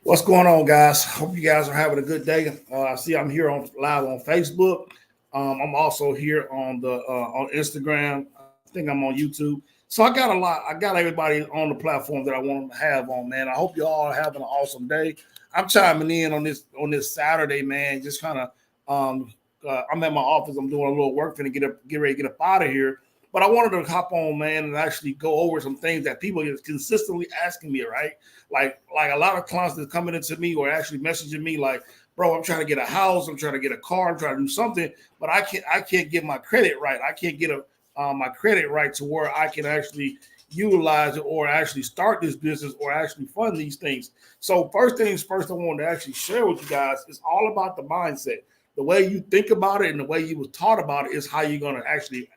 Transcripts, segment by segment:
What's going on, guys? Hope you guys are having a good day. I see I'm here on live on Facebook. I'm also here on the on Instagram. I think I'm on YouTube. So I got a lot. I got everybody on the platform that I want to have on, man. I hope you all are having an awesome day. I'm chiming in on this Saturday, man. Just kind of I'm at my office. I'm doing a little work, finna get ready to get up out of here. But I wanted to hop on, man, and actually go over some things that people are consistently asking me, right? Like a lot of clients that's coming into me or actually messaging me like, bro, I'm trying to get a house, I'm trying to get a car, I'm trying to do something, but I can't get my credit right. I can't get my credit right to where I can actually utilize it or actually start this business or actually fund these things. So first things first, I wanted to actually share with you guys is all about the mindset. The way you think about it and the way you was taught about it is how you're going to actually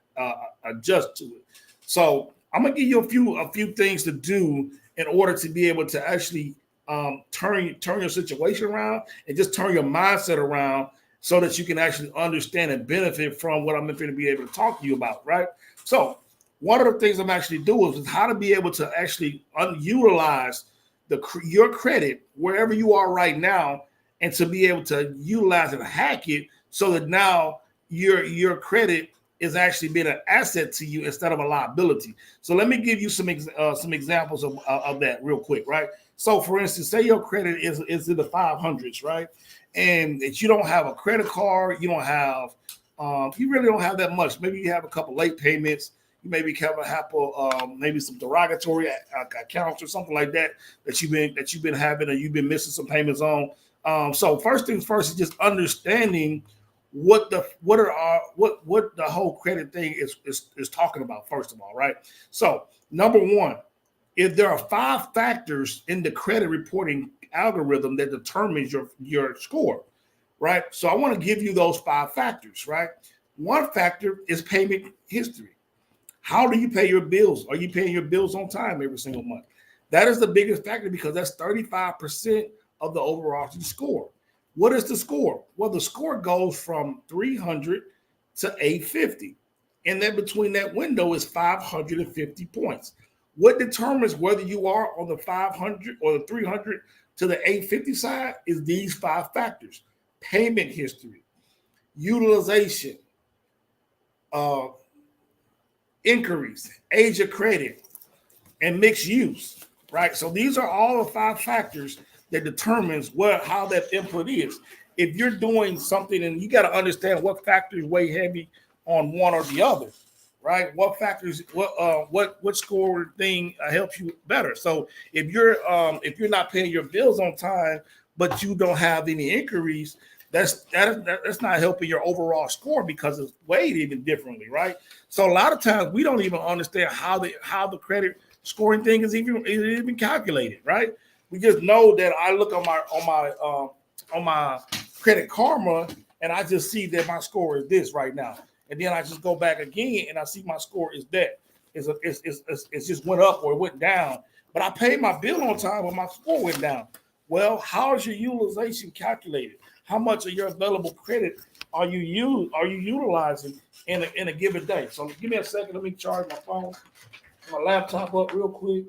adjust to it. So I'm gonna give you a few things to do in order to be able to actually turn your situation around and just turn your mindset around so that you can actually understand and benefit from what I'm going to be able to talk to you about, right? So one of the things I'm actually doing is how to be able to actually utilize your credit wherever you are right now, and to be able to utilize and hack it so that now your credit is actually being an asset to you instead of a liability. So let me give you some examples of that real quick, right? So for instance, say your credit is in the 500s, right? And that you don't have a credit card, you don't have, you really don't have that much. Maybe you have a couple late payments. You maybe have a couple, maybe some derogatory accounts or something like that you've been having, or you've been missing some payments on. So first things first is just understanding what the whole credit thing is talking about, first of all, right? So number one, if there are 5 factors in the credit reporting algorithm that determines your score, right? So I want to give you those 5 factors, right? One factor is payment history. How do you pay your bills? Are you paying your bills on time every single month? That is the biggest factor because that's 35% of the overall score. What is the score? Well, the score goes from 300 to 850. And then between that window is 550 points. What determines whether you are on the 500 or the 300 to the 850 side is these 5 factors: payment history, utilization, uh, inquiries, age of credit, and mixed use, right? So these are all the 5 factors that determines how that input is. If you're doing something, and you got to understand what factors weigh heavy on one or the other, right? What factors, what score thing helps you better. So if you're not paying your bills on time, but you don't have any inquiries, that's not helping your overall score because it's weighed even differently, right? So a lot of times we don't even understand how the credit scoring thing is even calculated, right? We just know that I look on my Credit Karma and I just see that my score is this right now, and then I just go back again and I see my score is that it's just went up or it went down, but I paid my bill on time but my score went down. Well, how is your utilization calculated? How much of your available credit are you utilizing in a given day? So give me a second. Let me charge my phone, my laptop up real quick.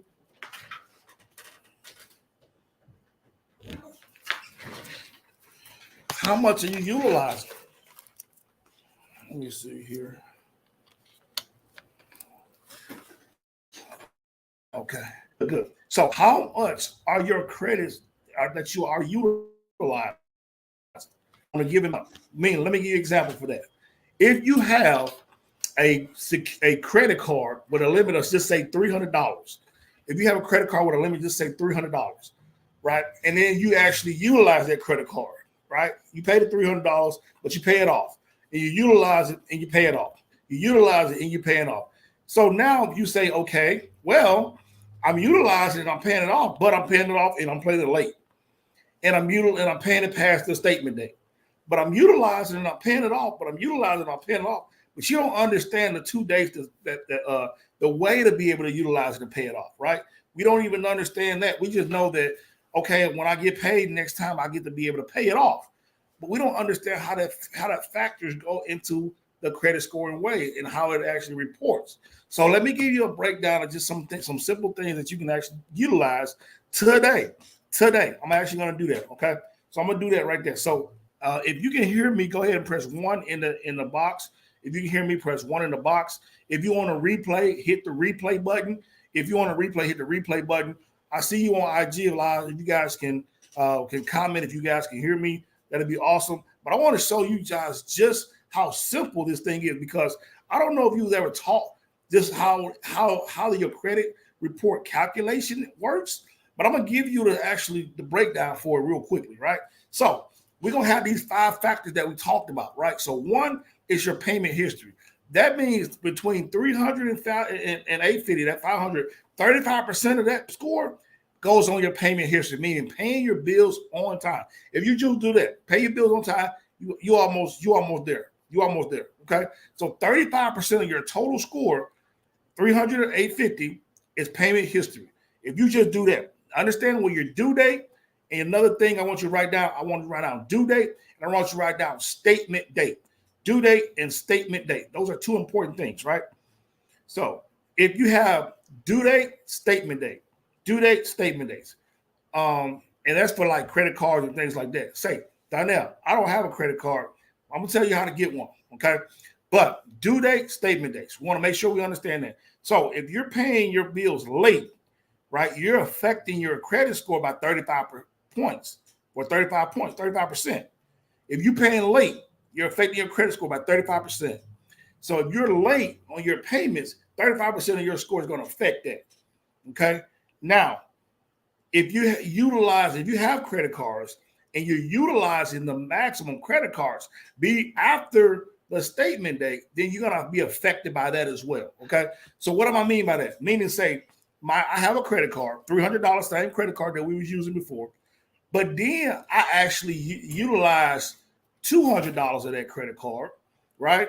How much are you utilizing? Let me see here. Okay, good. So how much are your credits that you are utilizing? I'm gonna give him. Let me give you an example for that. If you have a credit card with a limit of just say $300, if you have a credit card with a limit, just say $300, right? And then you actually utilize that credit card, right? You pay the $300, but you pay it off, and you utilize it and you pay it off. You utilize it and you pay it off. So now you say, okay, well, I'm utilizing it, I'm paying it off, but I'm paying it off and I'm paying it late, and I'm paying it past the statement date. But I'm utilizing and I'm paying it off, but I'm utilizing and I'm paying it off. But you don't understand the 2 days the way to be able to utilize it and pay it off, right? We don't even understand that. We just know that, okay, when I get paid next time, I get to be able to pay it off. But we don't understand how that factors go into the credit scoring way and how it actually reports. So let me give you a breakdown of just some simple things that you can actually utilize today. Today, I'm actually going to do that. Okay, so I'm going to do that right there. So if you can hear me, go ahead and press 1 in the box. If you can hear me, press 1 in the box. If you want to replay, hit the replay button. If you want to replay, hit the replay button. I see you on IG Live. If you guys can comment, if you guys can hear me, that'd be awesome. But I want to show you guys just how simple this thing is, because I don't know if you've ever taught just how your credit report calculation works, but I'm gonna give you the breakdown for it real quickly, right? So we're gonna have these 5 factors that we talked about, right? So 1 is your payment history. That means between 300 and 850, that 500, 35% of that score goes on your payment history, meaning paying your bills on time. If you just do that, pay your bills on time, you almost there. You almost there. Okay. So 35% of your total score, 300 or 850, is payment history. If you just do that, understand what your due date. And another thing I want you to write down, I want you to write down due date, and I want you to write down statement date. Due date and statement date. Those are 2 important things, right? So if you have due date, statement date, due date, statement dates, and that's for like credit cards and things like that. Say, Donnell, I don't have a credit card. I'm gonna tell you how to get one, okay? But due date, statement dates. We want to make sure we understand that. So if you're paying your bills late, right, you're affecting your credit score by 35 points or 35 points, 35%. If you're paying late, you're affecting your credit score by 35%. So if you're late on your payments, 35% of your score is going to affect that. Okay. Now, if you have credit cards and you're utilizing the maximum credit cards, be after the statement date, then you're going to be affected by that as well. Okay. So what do I mean by that? Meaning, say, I have a credit card, $300, same credit card that we was using before, but then I actually utilize $200 of that credit card, right?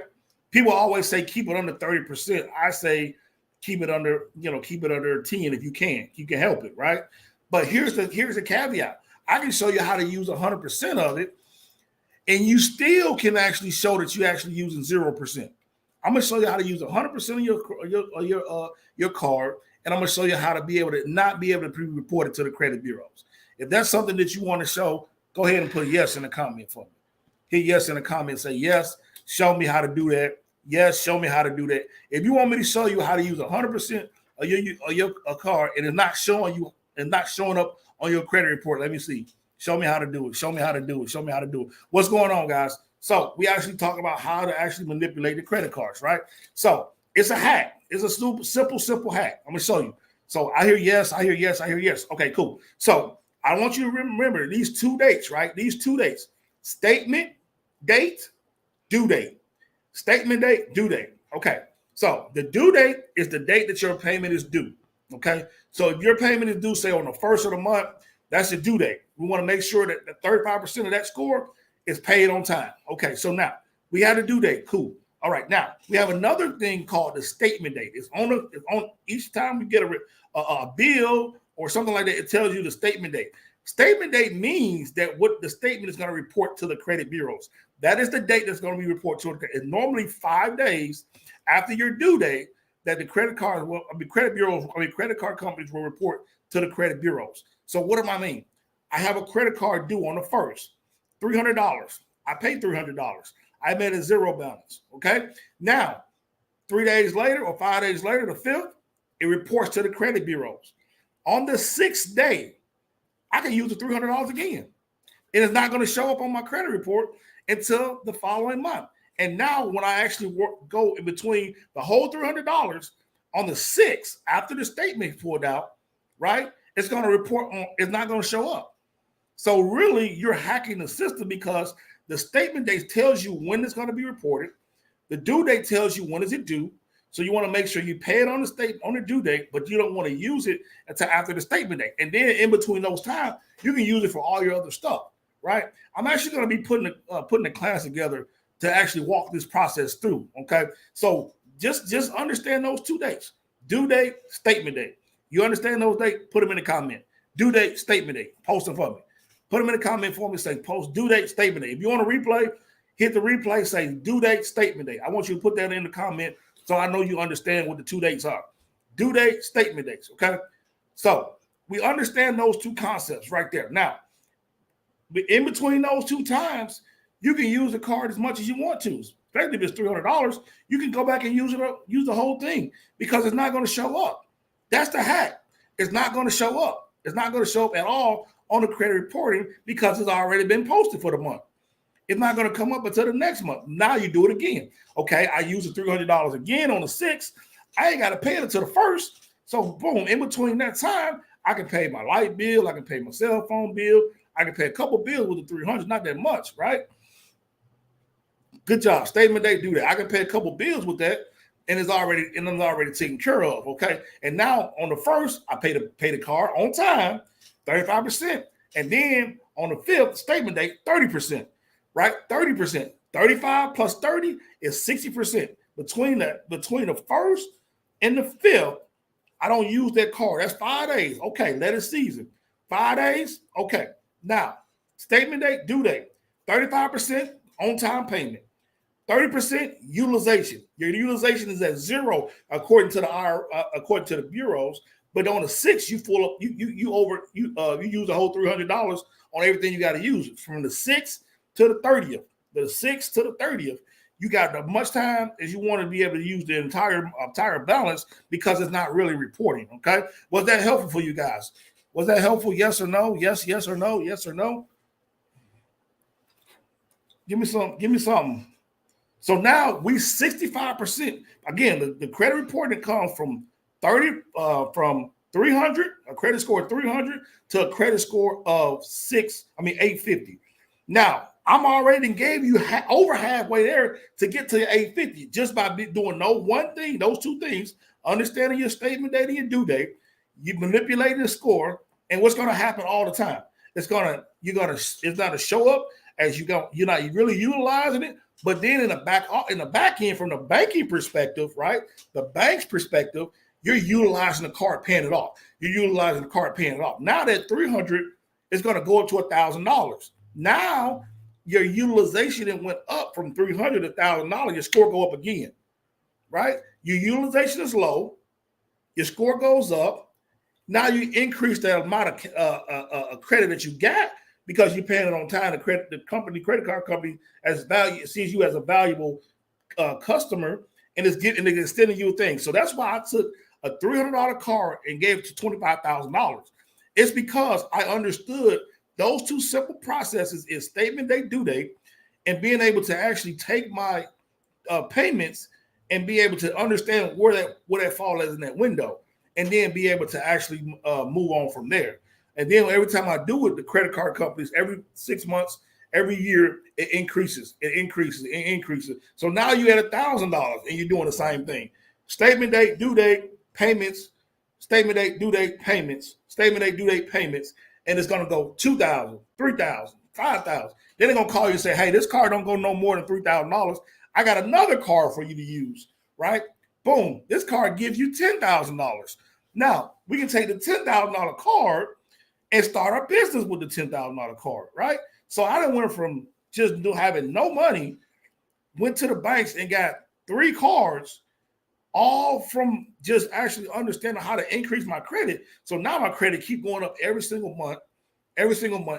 People always say keep it under 30%. I say keep it under 10 if you can. You can help it, right? But here's the caveat. I can show you how to use 100% of it, and you still can actually show that you're actually using 0%. I'm gonna show you how to use 100% of your card, and I'm gonna show you how to be able to not be able to pre-report it to the credit bureaus. If that's something that you want to show, go ahead and put yes in the comment for me. Hit yes in the comments. Say yes. Show me how to do that. Yes, show me how to do that. If you want me to show you how to use 100% of your card and it's not showing up on your credit report, let me see. Show me how to do it. Show me how to do it. Show me how to do it. What's going on, guys? So we actually talk about how to actually manipulate the credit cards, right? So it's a hack. It's a simple hack. I'm gonna show you. So I hear yes. I hear yes. I hear yes. Okay, cool. So I want you to remember these 2 dates, right? These 2 dates: statement date, due date. Statement date, due date. Okay. So the due date is the date that your payment is due. Okay. So if your payment is due, say on the 1st of the month, that's the due date. We want to make sure that the 35% of that score is paid on time. Okay. So now we have a due date. Cool. All right. Now we have another thing called the statement date. It's on each time we get a bill or something like that, it tells you the statement date. Statement date means that what the statement is going to report to the credit bureaus. That is the date that's going to be reported to it. It's normally 5 days after your due date that the credit card companies will report to the credit bureaus. So what do I mean? I have a credit card due on the 1st, $300. I paid $300. I made a 0 balance. Okay. Now, 3 days later or 5 days later, the 5th, it reports to the credit bureaus. On the 6th day, I can use the $300 again. It is not going to show up on my credit report until the following month. And now when I actually go in between the whole $300 on the 6th, after the statement is pulled out, right, it's going to report on, it's not going to show up. So really, you're hacking the system because the statement date tells you when it's going to be reported. The due date tells you when is it due. So you want to make sure you pay it on the due date, but you don't want to use it until after the statement date. And then in between those times, you can use it for all your other stuff, right? I'm actually going to be putting a class together to actually walk this process through, okay? So just understand those 2 dates: due date, statement date. You understand those dates? Put them in the comment. Due date, statement date. Post them for me. Put them in the comment for me. Say post due date, statement date. If you want to replay, hit the replay, say due date, statement date. I want you to put that in the comment so I know you understand what the 2 dates are. Due date, statement dates, okay? So we understand those two concepts right there. Now, in between those two times, you can use the card as much as you want to. Especially if it's $300, you can go back and use the whole thing because it's not going to show up. That's the hack. It's not going to show up. It's not going to show up at all on the credit reporting because it's already been posted for the month. It's not going to come up until the next month. Now you do it again. Okay, I use the $300 again on the 6th. I ain't got to pay it until the 1st. So boom, in between that time, I can pay my light bill. I can pay my cell phone bill. I can pay a couple bills with the $300, not that much, right? Good job. Statement date, do that. I can pay a couple bills with that, and it's already taken care of. Okay. And now on the 1st, I pay the card on time, 35%. And then on the 5th, statement date, 30%. Right? 30%. 35 plus 30 is 60%. Between the 1st and the 5th, I don't use that card. That's 5 days. Okay, let it season. 5 days. Okay. Now, statement date, due date, 35% on-time payment, 30% utilization. Your utilization is at 0 according to the bureaus. But on the 6th, you full up. You use the whole $300 on everything you got to use from the 6th to the 30th. The 6th to the 30th. You got as much time as you want to be able to use the entire balance because it's not really reporting. Okay, was that helpful for you guys? Was that helpful? Yes or no? Yes or no? Yes or no? Give me something. So now we 65%. Again, the credit reporting comes from 300, a credit score of 300 to a credit score of 850. Now, I'm already gave you over halfway there to get to your 850 just by doing those two things, understanding your statement date and your due date, you manipulating the score, and what's going to happen all the time? It's going to show up as you're not really utilizing it, but then in the back end from the banking perspective, right? The bank's perspective, you're utilizing the card, paying it off. Now that 300 is going to go up to $1,000. Now your utilization went up from 300 to $1,000. Your score go up again, right? Your utilization is low. Your score goes up. Now you increase the amount of credit that you got because you're paying it on time. The credit card company sees you as a valuable customer and is extending you a thing. So that's why I took a $300 card and gave it to $25,000. It's because I understood those two simple processes is statement date, due date, and being able to actually take my payments and be able to understand where that fall is in that window, and then be able to actually move on from there. And then every time I do it, the credit card companies, every 6 months, every year, it increases. So now you at $1,000 and you're doing the same thing. Statement date, due date, payments, statement date, due date, payments, statement date, due date, payments. And it's going to go $2,000, $3,000, $5,000. Then they're going to call you and say, hey, this card don't go no more than $3,000. I got another card for you to use, right? Boom. This card gives you $10,000. Now, we can take the $10,000 card and start our business with the $10,000 card, right? So I done went from just having no money, went to the banks and got 3 cards, all from just actually understanding how to increase my credit. So now my credit keep going up every single month.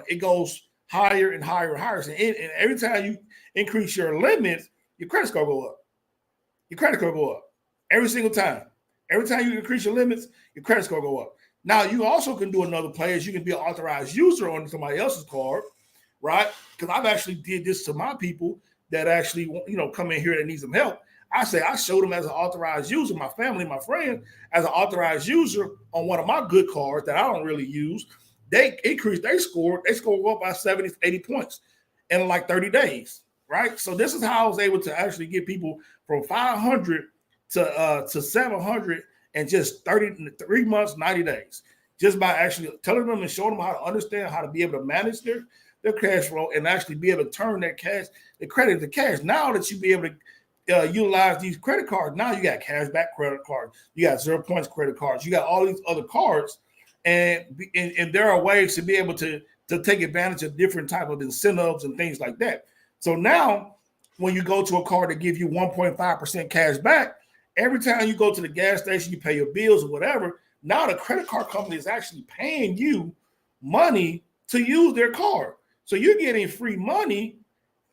It goes higher and higher and higher. And every time you increase your limits, your credit score go up. Every single time. Every time you increase your limits, your credit score go up. Now, you also can do another play is you can be an authorized user on somebody else's card, right? Because I've actually did this to my people that actually, come in here that need some help. I showed them as an authorized user, my family, my friend, as an authorized user on one of my good cards that I don't really use. They increased their score. They score up by 70, 80 points in like 30 days, right? So this is how I was able to actually get people from 500 to 700 in just 3 months, 90 days, just by actually telling them and showing them how to understand how to be able to manage their cash flow and actually be able to turn their credit to cash. Now that you be able to utilize these credit cards. Now you got cash back credit cards, you got 0 points credit cards, you got all these other cards, and there are ways to be able to take advantage of different type of incentives and things like that. So now when you go to a card to give you 1.5% cash back, every time you go to the gas station, you pay your bills or whatever. Now the credit card company is actually paying you money to use their card. So you're getting free money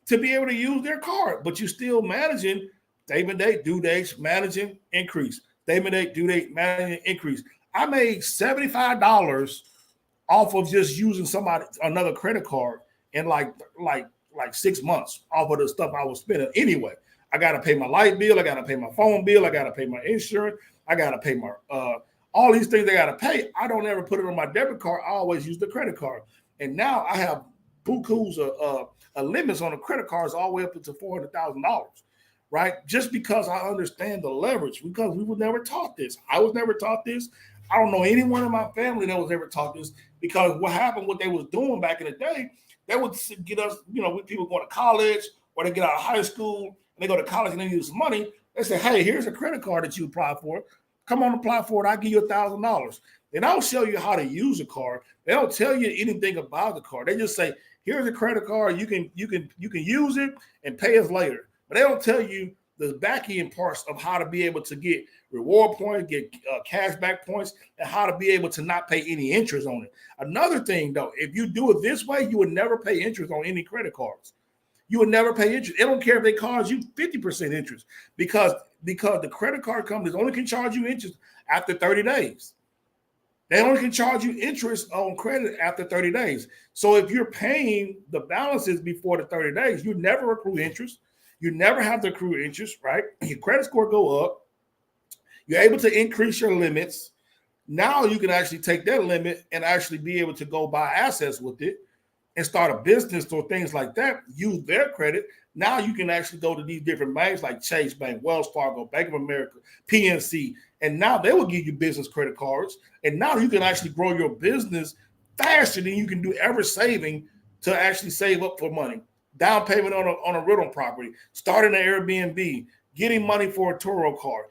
to be able to use their card, but you're still managing payment date, due dates, managing increase. Payment date, due date, managing increase. I made $75 off of just using another credit card in like 6 months off of the stuff I was spending anyway. I got to pay my light bill. I got to pay my phone bill. I got to pay my insurance. I got to pay my all these things I got to pay. I don't ever put it on my debit card. I always use the credit card. And now I have bukus of limits on the credit cards all the way up to $400,000, right? Just because I understand the leverage, because we were never taught this. I was never taught this. I don't know anyone in my family that was ever taught this, because what happened, what they was doing back in the day, they would get us, with people going to college or they get out of high school and they go to college and they use some money. They say, hey, here's a credit card that you apply for. Come on, apply for it. I'll give you $1,000. They don't show you how to use a card. They don't tell you anything about the card. They just say, here's a credit card. You can use it and pay us later. But they don't tell you the back end parts of how to be able to get reward points, get cash back points, and how to be able to not pay any interest on it. Another thing, though, if you do it this way, you would never pay interest on any credit cards. You would never pay interest. They don't care if they charge you 50% interest, because the credit card companies only can charge you interest after 30 days. They only can charge you interest on credit after 30 days. So if you're paying the balances before the 30 days, you never accrue interest. You never have to accrue interest, right? Your credit score go up. You're able to increase your limits. Now you can actually take that limit and actually be able to go buy assets with it and start a business or things like that. Use their credit. Now you can actually go to these different banks like Chase Bank, Wells Fargo, Bank of America, PNC, and now they will give you business credit cards. And now you can actually grow your business faster than you can do ever saving to actually save up for money. Down payment on a rental property, starting an Airbnb, getting money for a Turo card,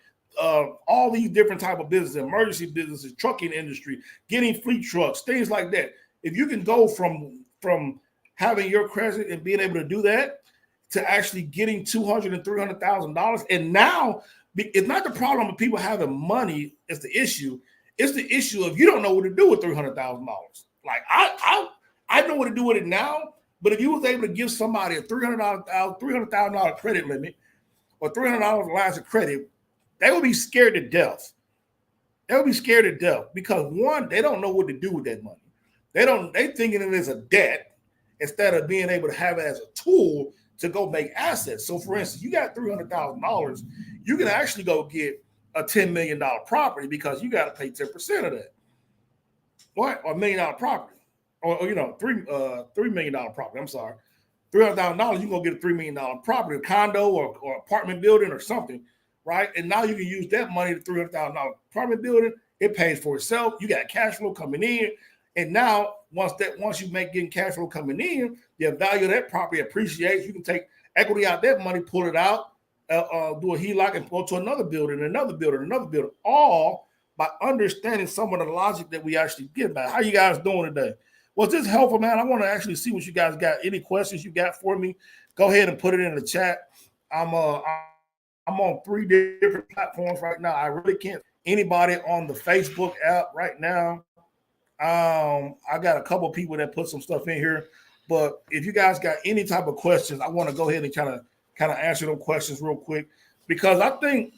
all these different type of businesses, emergency businesses, trucking industry, getting fleet trucks, things like that. If you can go from having your credit and being able to do that to actually getting $200,000 and $300,000, and now it's not the problem of people having money. It's the issue. It's the issue of you don't know what to do with $300,000. Like I know what to do with it now. But if you was able to give somebody a $300,000 credit limit or $300 lines of credit, they would be scared to death. They would be scared to death because, one, they don't know what to do with that money. They thinking it as a debt instead of being able to have it as a tool to go make assets. So, for instance, you got $300,000, you can actually go get a $10 million property because you got to pay 10% of that. What? Or $1 million property. Or $3 million property. I'm sorry, $300,000. You're gonna get a $3 million property, a condo or apartment building or something, right? And now you can use that money, the $300,000 apartment building. It pays for itself. You got cash flow coming in, and now once you make getting cash flow coming in, the value of that property appreciates. You can take equity out that money, pull it out, do a HELOC, and go to another building, another building, all by understanding some of the logic that we actually get about. How you guys doing today? Was this helpful, man? I want to actually see what you guys got. Any questions you got for me? Go ahead and put it in the chat. I'm on 3 different platforms right now. I really can't anybody on the Facebook app right now. I got a couple of people that put some stuff in here, but if you guys got any type of questions, I want to go ahead and kind of answer those questions real quick, because I think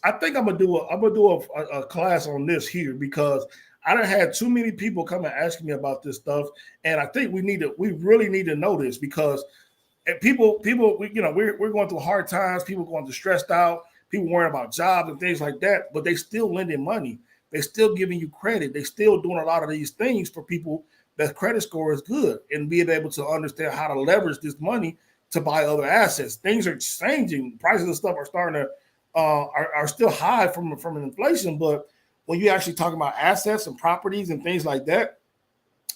I'm gonna do a class on this here, because I done had too many people come and ask me about this stuff, and I think we really need to know this, because people, we're going through hard times. People going through stressed out. People worrying about jobs and things like that, but they still lending money. They still giving you credit. They still doing a lot of these things for people that credit score is good, and being able to understand how to leverage this money to buy other assets. Things are changing. Prices of stuff are starting to are still high from an inflation, but when you actually talk about assets and properties and things like that,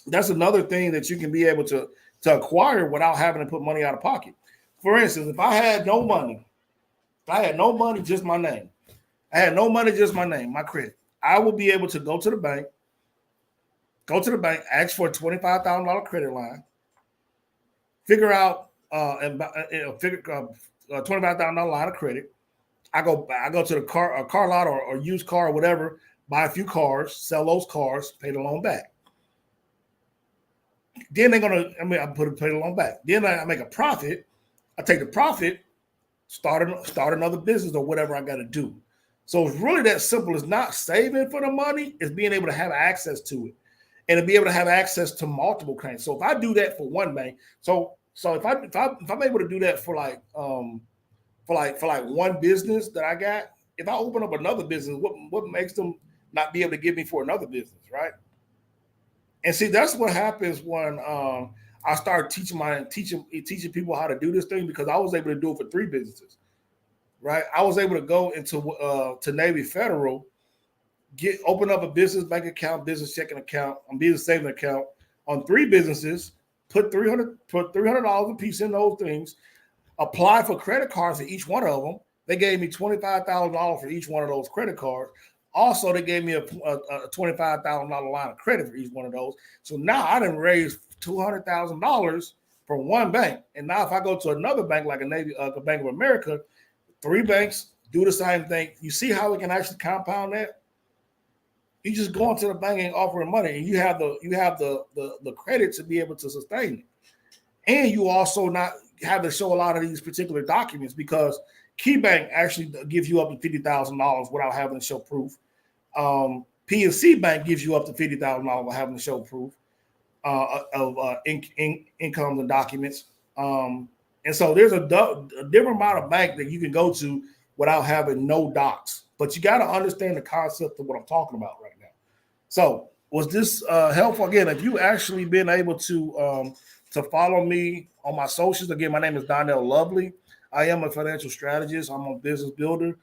that's another thing that you can be able to acquire without having to put money out of pocket. For instance, if I had no money, just my name, my credit, I will be able to go to the bank, ask for a $25,000 credit line, figure out a $25,000 line of credit. I go to the car lot or used car or whatever, buy a few cars, sell those cars, pay the loan back. Then they're gonna, I mean, I pay the loan back. Then I make a profit. I take the profit, start another business or whatever I got to do. So it's really that simple. It's not saving for the money; it's being able to have access to it, and to be able to have access to multiple clients. So if I do that for one bank, so if I'm able to do that for like one business that I got, if I open up another business, what makes them not be able to give me for another business, right? And see, that's what happens when I start teaching people how to do this thing, because I was able to do it for three businesses, right? I was able to go into to Navy Federal, open up a business bank account, business checking account, and business saving account on three businesses, put $300 a piece in those things, apply for credit cards for each one of them. They gave me $25,000 for each one of those credit cards. Also, they gave me a $25,000 line of credit for each one of those. So now I didn't raise $200,000 from one bank. And now if I go to another bank like a Bank of America, three banks do the same thing. You see how we can actually compound that? You just go into the bank and offering money, and you have the credit to be able to sustain it. And you also not have to show a lot of these particular documents, because KeyBank actually gives you up to $50,000 without having to show proof. PNC Bank gives you up to $50,000 without having to show proof of incomes and documents. And so there's a different amount of bank that you can go to without having no docs. But you got to understand the concept of what I'm talking about right now. So was this helpful? Again, if you actually been able to follow me on my socials, again, my name is Donnell Lovely. I am a financial strategist. I'm a business builder.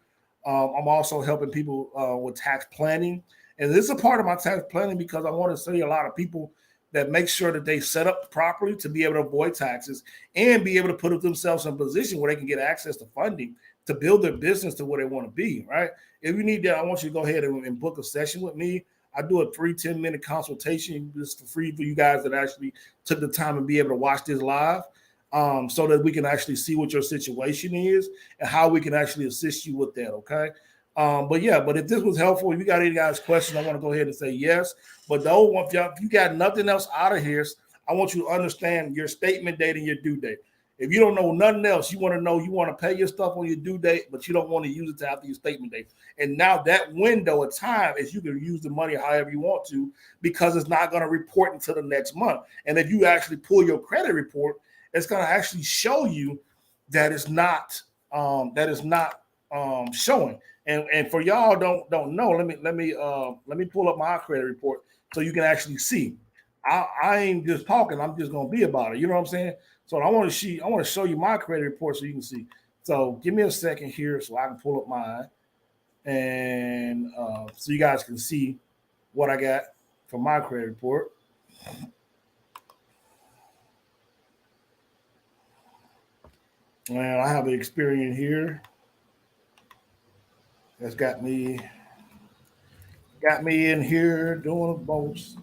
I'm also helping people with tax planning. And this is a part of my tax planning because I want to see a lot of people that make sure that they set up properly to be able to avoid taxes and be able to put themselves in a position where they can get access to funding to build their business to where they want to be, right? If you need that, I want you to go ahead and book a session with me. I do a 10-minute consultation just for free for you guys that actually took the time to be able to watch this live, so that we can actually see what your situation is and how we can actually assist you with that, okay? But if this was helpful, if you got any guys' questions, I want to go ahead and say yes. But though, if you got nothing else out of here, I want you to understand your statement date and your due date. If you don't know nothing else, you want to pay your stuff on your due date, but you don't want to use it to after your statement date. And now that window of time is you can use the money however you want to, because it's not going to report until the next month. And if you actually pull your credit report, it's going to actually show you that it's not showing. And for y'all don't know, let me pull up my credit report so you can actually see. I ain't just talking. I'm just gonna be about it. You know what I'm saying? So I want to show you my credit report so you can see. So give me a second here so I can pull up mine, and so you guys can see what I got for my credit report. And I have an experience here that's got me in here doing the most.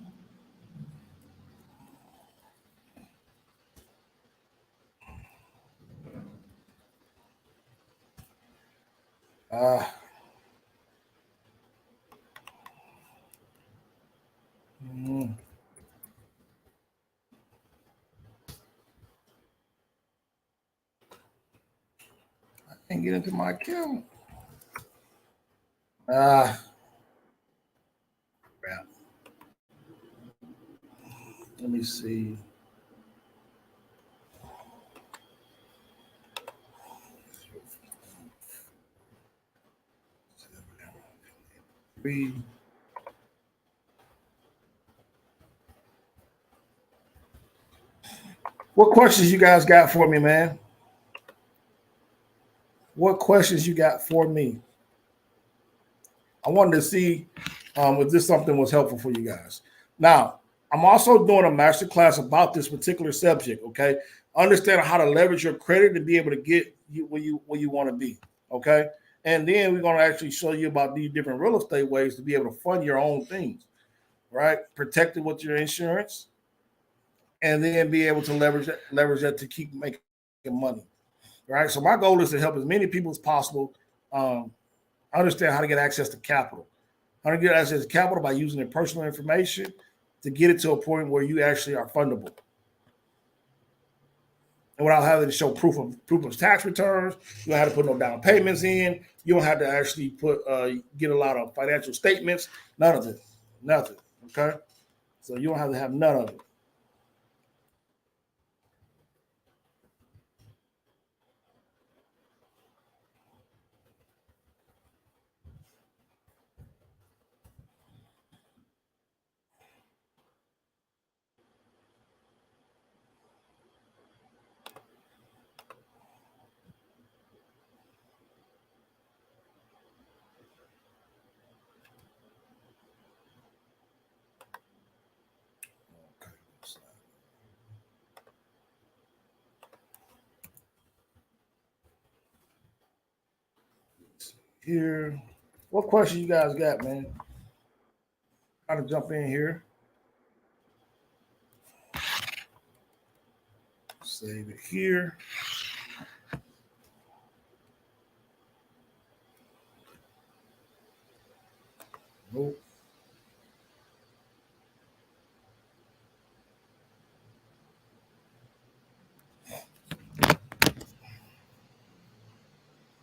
Uh, mm, I can't get into my account. Crap. Let me see. What questions you guys got for me, man? What questions you got for me? I wanted to see if this something was helpful for you guys. Now, I'm also doing a master class about this particular subject. Okay, understand how to leverage your credit to be able to get you where you want to be. Okay, and then we're going to actually show you about these different real estate ways to be able to fund your own things. Right, protect it with your insurance, and then be able to leverage that to keep making money. right? So my goal is to help as many people as possible understand how to get access to capital. How to get access to capital by using their personal information to get it to a point where you actually are fundable. And without having to show proof of tax returns, you don't have to put no down payments in. You don't have to actually get a lot of financial statements. None of it. Nothing. Okay. So you don't have to have none of it. Here. What question you guys got, man? Trying to jump in here. Save it here. Nope.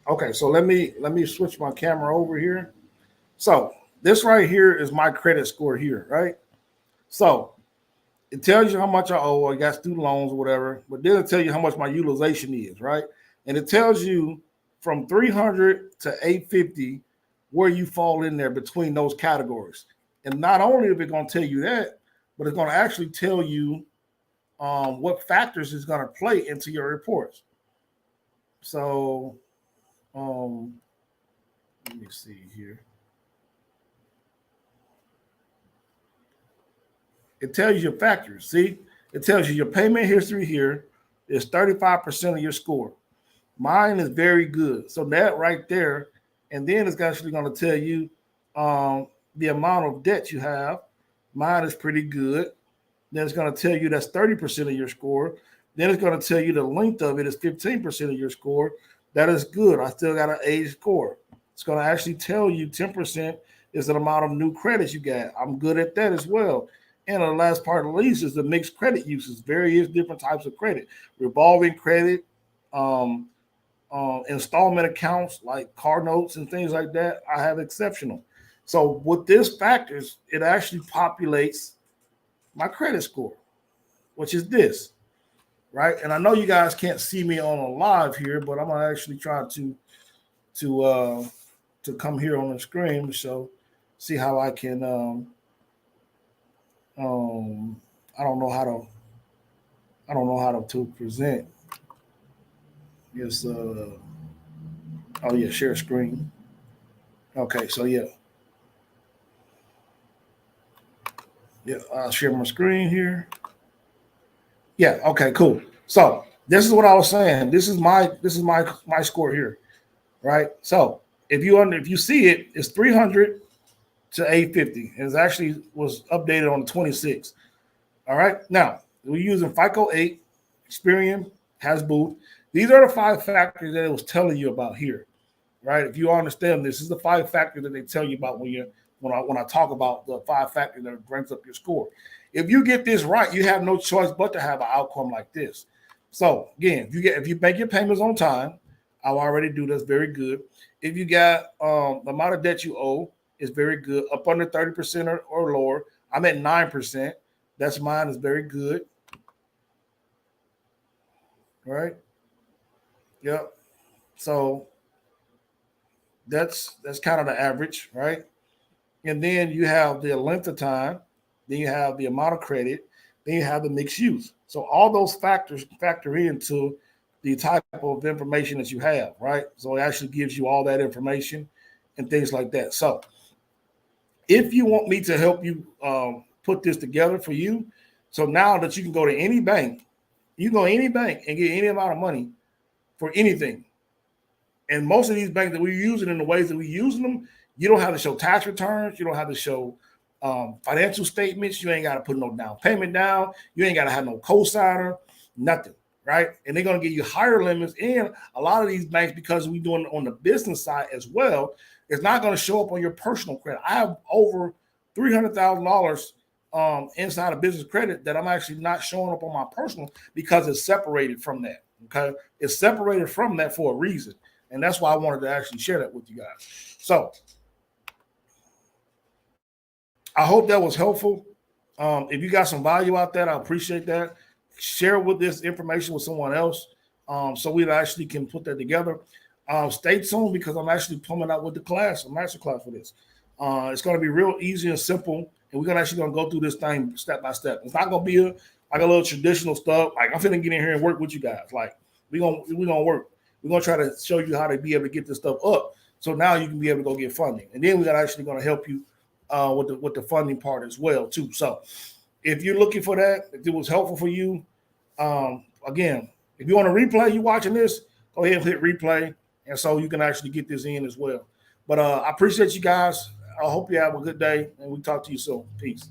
Okay, so let me switch my camera over here. So this right here is my credit score here, right? So it tells you how much I owe. I got student loans or whatever, but then it tells you how much my utilization is, right? And it tells you from 300 to 850 where you fall in there between those categories. And not only is it going to tell you that, but it's going to actually tell you what factors is going to play into your reports. So let me see here. It tells you your factors. See, it tells you your payment history here is 35% of your score. Mine is very good. So that right there, and then it's actually going to tell you the amount of debt you have. Mine is pretty good. Then it's going to tell you that's 30% of your score. Then it's going to tell you the length of it is 15% of your score. That is good. I still got an A score. It's going to actually tell you 10% is the amount of new credits you got. I'm good at that as well. And the last part of the lease is the mixed credit uses, various different types of credit, revolving credit, installment accounts like car notes and things like that. I have exceptional. So with this factors, it actually populates my credit score, which is this, right? And I know you guys can't see me on a live here, but I'm gonna actually try to come here on the screen so see how I can. I don't know how to present. Yes. Oh yeah, share screen. Okay, so yeah, I'll share my screen here. Yeah. Okay. Cool. So this is what I was saying. This is my score here, right? So if you see it, it's 300 to 850. It actually was updated on the 26th. All right. Now we're using FICO 8, Experian, Hasboo. These are the five factors that it was telling you about here, right? If you understand this is the five factors that they tell you about when I talk about the five factors that brings up your score. If you get this right, you have no choice but to have an outcome like this. So again, if you make your payments on time, I'll already do that's very good. If you got the amount of debt you owe is very good, up under 30% or lower. I'm at 9%. That's mine is very good. Right? Yep. So that's kind of the average, right? And then you have the length of time, then you have the amount of credit, then you have the mixed use. So all those factors factor into the type of information that you have, right? So it actually gives you all that information and things like that. So if you want me to help you put this together for you, so now that you can go to any bank, you go to any bank and get any amount of money for anything. And most of these banks that we're using in the ways that we're using them, you don't have to show tax returns. You don't have to show financial statements. You ain't got to put no down payment down. You ain't got to have no cosigner, nothing, right? And they're going to give you higher limits. And a lot of these banks, because we're doing it on the business side as well, it's not going to show up on your personal credit. I have over $300,000 inside of business credit that I'm actually not showing up on my personal because it's separated from that. Okay, it's separated from that for a reason, and that's why I wanted to actually share that with you guys. So I hope that was helpful. If you got some value out there, I appreciate that. Share with this information with someone else, so we actually can put that together. Stay tuned because I'm actually coming out with the class, a master class for this. It's going to be real easy and simple, and we're actually going to go through this thing step by step. It's not going to be like a little traditional stuff. Like I'm finna get in here and work with you guys. Like we're gonna work. We're gonna try to show you how to be able to get this stuff up. So now you can be able to go get funding, and then we're actually going to help you with the funding part as well too. So if you're looking for that, if it was helpful for you, again, if you want to replay, you watching this, go ahead and hit replay, and so you can actually get this in as well. But I appreciate you guys. I hope you have a good day, and we talk to you soon. Peace.